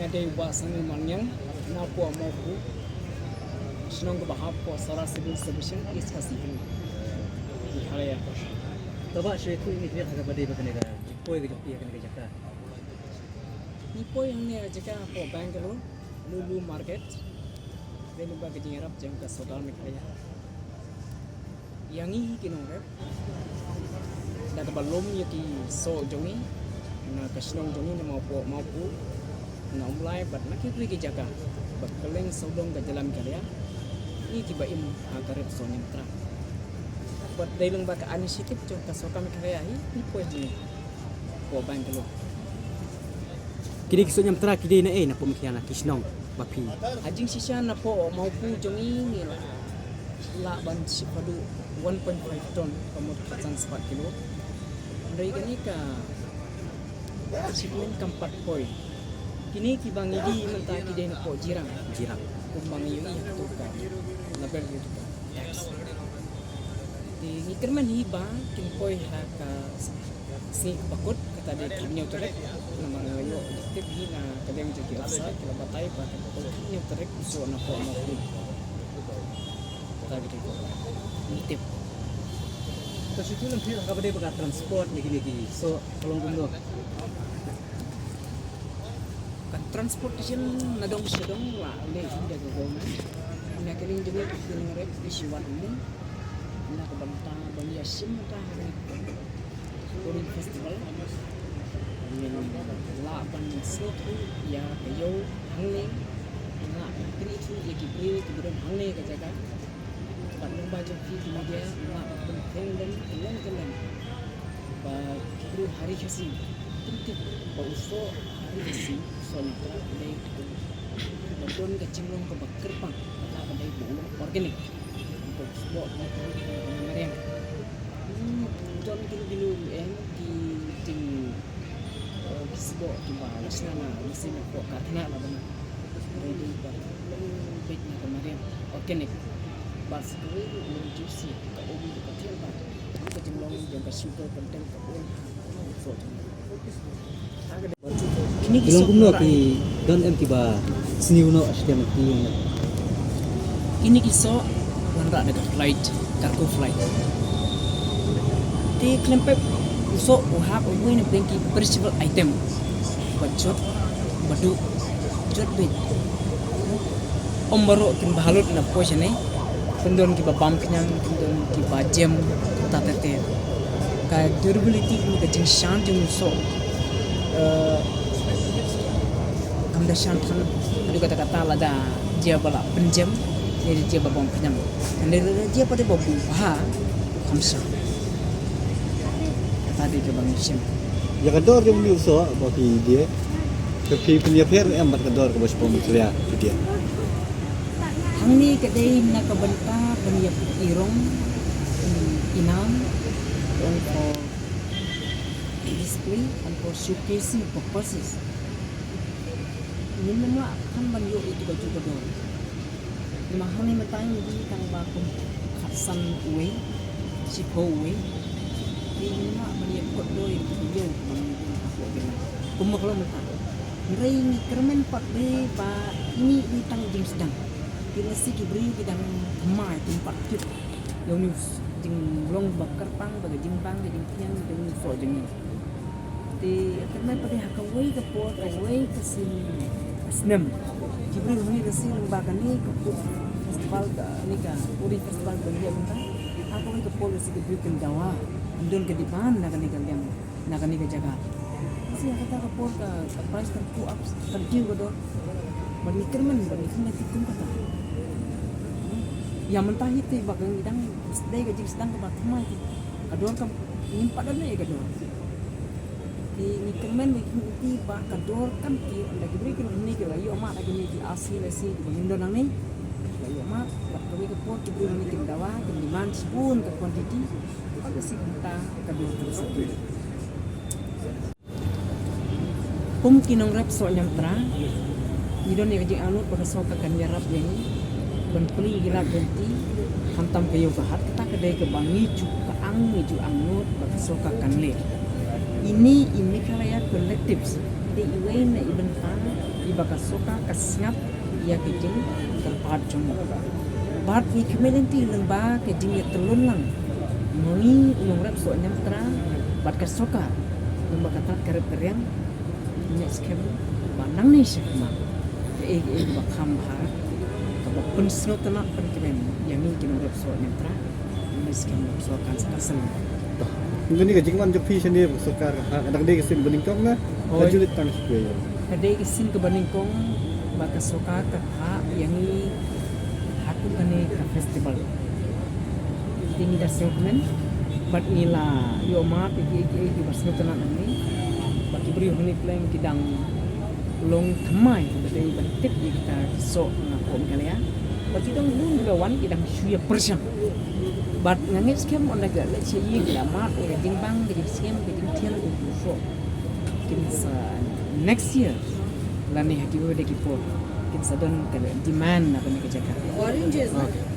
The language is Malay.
ngade wasan manyang na po mo po sinong bahap po sara civil submission is kasihim halaya Taba saya tu ini dia agak badai bakane ga. Poi ga joki akan ga jaka. ni po yang ni jika po Bangalore Lulu Market venu ba gajing rap jeng ka sodal mikaya yang ini kinong rap daga balom yaki so jongi na kasnong jongi na mau po na umlai bat nakikui ki jaga bakaleng sodong ka jalan karya ini tiba im agarep so nyemtra buat dailung baka inisiatif jo ka so kami karya ini po jini po Bangalore Kini kisah nyamtra kini na pemikiran kisnong bapi. Hajing sisya na po maupu jongi nila la ban sipadu 1.5 ton pamot 4 kilo. Dari kani ka sipmen kampat poi. Kini kibang idi menta kide na po jirang. Kumbang yun iya to ka. Label gitu ka. Di ngikirman hiba kin poi ha ka si bakut kata de kinyo terek nama ngayo tip hina kadang jadi asa kila batai pa kinyo terek so na po mo kata gitu tip Terus itu nanti agak badai baka transport ni kini so tolong gumno. Kan transportation nadong sedong la le hinda go gona na keling juga keling rek isiwan ini na ko banta bani asim ta Touring festival min la ban setu ya kayo hangne na kri itu ya kibri kibron hangne ka jaga ban ba jo fi media la ban tenden kelen ba kibru hari khasi tintik ba uso hari khasi sontra dei badon ka cinglong ka bakker pang kata badai bulu organik untuk sebab mereng John dulu di ting kisbo kiba lasna na mesin ko katna la bana ready ba bit na kemarin organic bas kuri juicy ka obi ka tiel ba ka jimlong yang ka sugar content ka on so Kini kisah gumno ki don em kiba sniuno asdiam ki. Ini kisah wanra dekat flight cargo flight di klempep usok uhap uwi na bengki perishable item bajot badu jot bed ombaro kin bahalut na poisane kendon ki babam kenyang kendon ki bajem tatete ka durability ni ka jing shan jing usok kamda shan tan adu kata kata lada dia bala penjam jadi dia babam kenyang dan dia pada babu ha kamsa tadi ke Bang Hisham. Ya kedor dia mesti usaha bagi dia. Tapi punya per empat kedor ke bos pemulia dia. Hang ni kedai nak kebenta punya irong inam for display and for showcasing purposes. Ini memang kan banyak itu baju kedor. Lima hang ni metai di kang bakum khasan uwe, sipo uwe. Ini mak bani kot doi video kumuk lo mata ngai ni kermen pat be ba ini tang jing sedang kinasi kibri bidang mai tempat tip yang ni jing long bakar pang baga jing pang jing tian jing so jing ti kermen pada hak away ke pot away ke sinem kibri ni resi lembaga ni ke festival ni ka puri festival bandia menta aku ke pot resi kibri kendawa Andun ke depan nak ni kalian nak ni ke jaga. Masih kata ke por ka price kan ku up terjun ke do. Bani kerman bani kena tikum kata. Yang mentah itu bagang idang sedai ke jing sedang ke batma itu. Kador kam nimpat dan ni kador. Ni kerman ni ba kador kan ki anda kibri ke ni ke ayo mak lagi ni asli lesi bangindon nang ni. Ayo mak bak kami ke por kibri ni ke dawa ke demand spoon ke quantity. Pada si kita kedua tersebut. Kinong rap so nyamtra. Idon ni kajing anu pada so kakan yarap yang ban peli gila ganti hantam kayo bahat kita kedai ke bangi cu ka ang meju angut bak so kakan le. Ini kalaya collective de iwe na iban pa ibaka soka kasngap ya kejing terpat jong bat ni kemelenti lembah kejing ya telun lang ngi ulung rap so nyam tra bat ka soka lembah kata karep keryang nya skem banang ni sekma bakam ha ka pun snot na pen kemen yang ni kin rap so nyam tra ni skem so kan sakasal Ini ka jingwan jo pi sini sokar anak dia kesin bening kong na julit tang spe kadai isin ke Baningkong baka soka ka ha yang ni aku kane ka festival ini da segmen but nila yo ma pigi basno tanan ni baki beri huni plan kidang long thamai kadai bantik kita so na kom kali ya baki dong lun lawan kidang shuya persang but ngangit skem on daga le chi yi la ma ke jing bang ke skem ke jing thian ku so kin sa next year lani haki wo de ki po kin sa don ke demand na ban ke jaka Oranges. Okay.